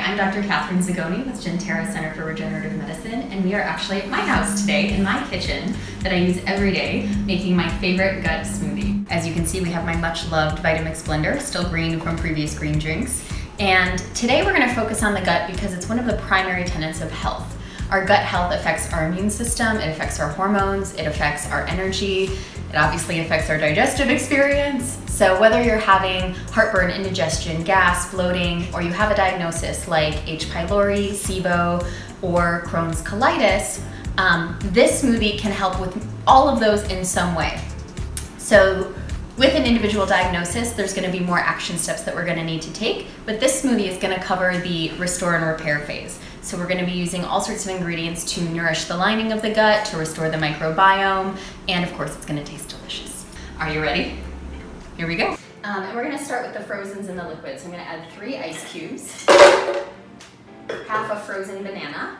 I'm Dr. Katherine Zagone with Gentera Center for Regenerative Medicine, and we are actually at my house today in my kitchen that I use every day, making my favorite gut smoothie. As you can see, we have my much loved Vitamix blender, still green from previous green drinks. And today we're going to focus on the gut because it's one of the primary tenets of health. Our gut health affects our immune system, it affects our hormones, it affects our energy, it obviously affects our digestive experience. So whether you're having heartburn, indigestion, gas, bloating, or you have a diagnosis like H. pylori, SIBO, or Crohn's colitis, this smoothie can help with all of those in some way. So with an individual diagnosis, there's going to be more action steps that we're going to need to take, but this smoothie is going to cover the restore and repair phase. So we're going to be using all sorts of ingredients to nourish the lining of the gut, to restore the microbiome, and of course it's going to taste delicious. Are you ready? Here we go. And we're going to start with the frozens and the liquids. I'm going to add 3 ice cubes, half a frozen banana.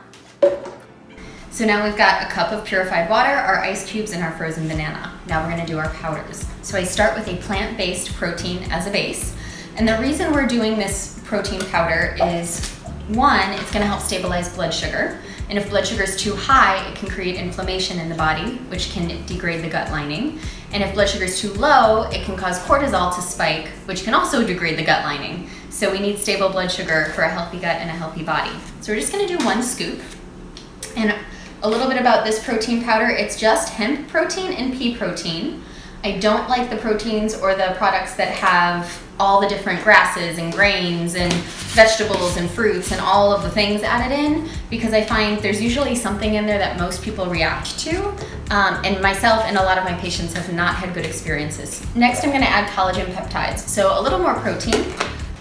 So now we've got a cup of purified water, our ice cubes, and our frozen banana. Now we're going to do our powders. So I start with a plant-based protein as a base. And the reason we're doing this protein powder is, one, it's going to help stabilize blood sugar. And if blood sugar is too high, it can create inflammation in the body, which can degrade the gut lining. And if blood sugar is too low, it can cause cortisol to spike, which can also degrade the gut lining. So we need stable blood sugar for a healthy gut and a healthy body. So we're just going to do 1 scoop. And a little bit about this protein powder, it's just hemp protein and pea protein. I don't like the proteins or the products that have all the different grasses and grains and vegetables and fruits and all of the things added in, because I find there's usually something in there that most people react to, and myself and a lot of my patients have not had good experiences. Next, I'm going to add collagen peptides. So a little more protein,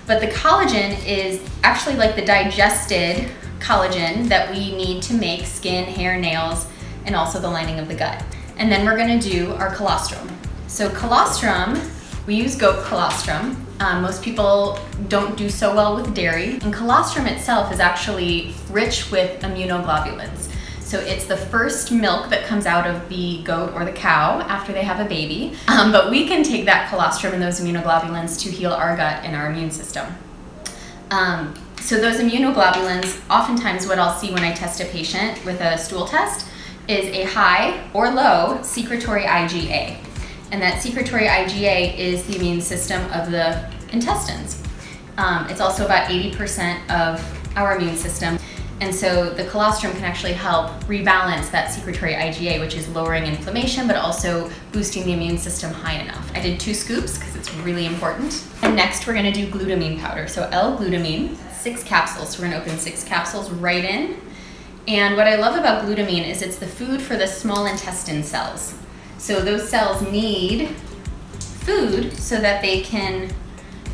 but the collagen is actually like the digested collagen that we need to make skin, hair, nails, and also the lining of the gut. And then we're going to do our colostrum. So colostrum, we use goat colostrum. Most people don't do so well with dairy. And colostrum itself is actually rich with immunoglobulins. So it's the first milk that comes out of the goat or the cow after they have a baby. But we can take that colostrum and those immunoglobulins to heal our gut and our immune system. So those immunoglobulins, oftentimes what I'll see when I test a patient with a stool test is a high or low secretory IgA. And that secretory IgA is the immune system of the intestines. It's also about 80% of our immune system. And so the colostrum can actually help rebalance that secretory IgA, which is lowering inflammation, but also boosting the immune system high enough. I did 2 scoops because it's really important. And next we're gonna do glutamine powder. So L-glutamine, 6 capsules. So we're gonna open 6 capsules right in. And what I love about glutamine is it's the food for the small intestine cells. So those cells need food so that they can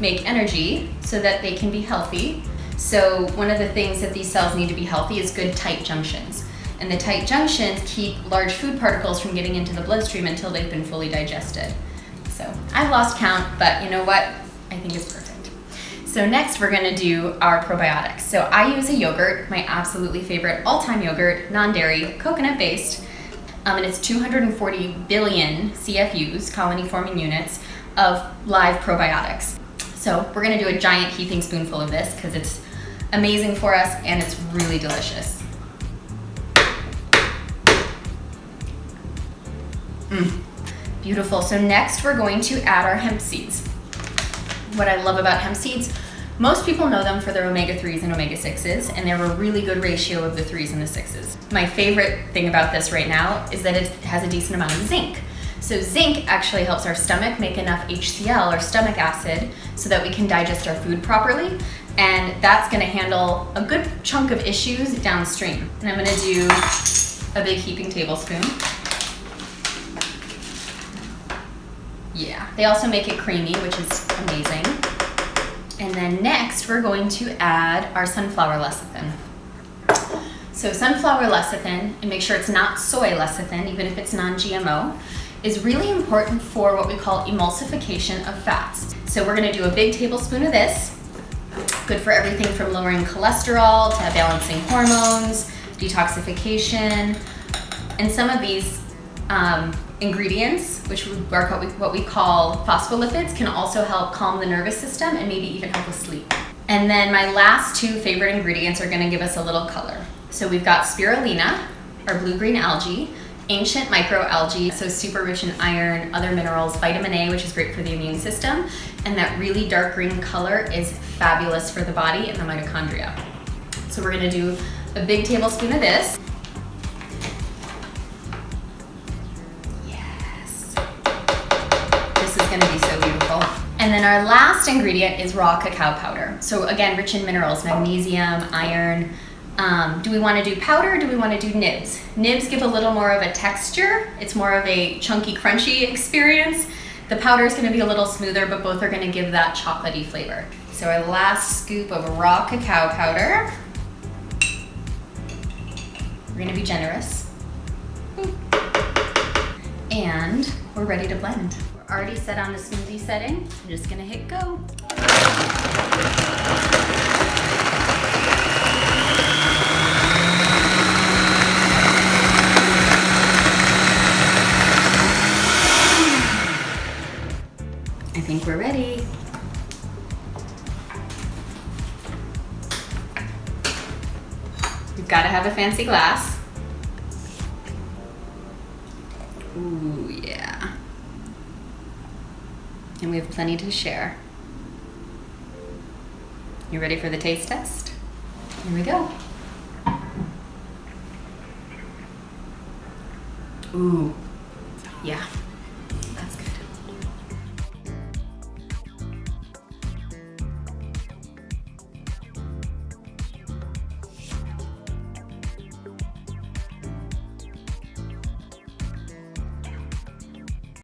make energy, so that they can be healthy. So one of the things that these cells need to be healthy is good tight junctions. And the tight junctions keep large food particles from getting into the bloodstream until they've been fully digested. So I've lost count, but you know what? I think it's perfect. So next we're gonna do our probiotics. So I use a yogurt, my absolutely favorite all-time yogurt, non-dairy, coconut-based. And it's 240 billion CFUs, colony-forming units, of live probiotics. So we're gonna do a giant heaping spoonful of this because it's amazing for us and it's really delicious. Beautiful. So next we're going to add our hemp seeds. What I love about hemp seeds, most people know them for their omega-3s and omega-6s, and they're a really good ratio of the 3s and the 6s. My favorite thing about this right now is that it has a decent amount of zinc. So zinc actually helps our stomach make enough HCl, or stomach acid, so that we can digest our food properly, and that's gonna handle a good chunk of issues downstream. And I'm gonna do a big heaping tablespoon. Yeah, they also make it creamy, which is amazing. And then next, we're going to add our sunflower lecithin. So sunflower lecithin, and make sure it's not soy lecithin, even if it's non-GMO, is really important for what we call emulsification of fats. So we're gonna do a big tablespoon of this. Good for everything from lowering cholesterol to balancing hormones, detoxification, and some of these ingredients, which are what we call phospholipids, can also help calm the nervous system and maybe even help with sleep. And then my last two favorite ingredients are gonna give us a little color. So we've got spirulina, or blue-green algae, ancient microalgae, so super rich in iron, other minerals, vitamin A, which is great for the immune system, and that really dark green color is fabulous for the body and the mitochondria. So we're gonna do a big tablespoon of this. Yes. This is gonna be so beautiful. And then our last ingredient is raw cacao powder. So again, rich in minerals, magnesium, iron. Do we want to do powder or do we want to do nibs? Nibs give a little more of a texture. It's more of a chunky, crunchy experience. The powder is going to be a little smoother, but both are going to give that chocolatey flavor. So our last scoop of raw cacao powder. We're going to be generous. And we're ready to blend. We're already set on the smoothie setting. I'm just going to hit go. I think we're ready. You've got to have a fancy glass. Ooh, yeah. And we have plenty to share. You ready for the taste test? Here we go. Ooh, yeah.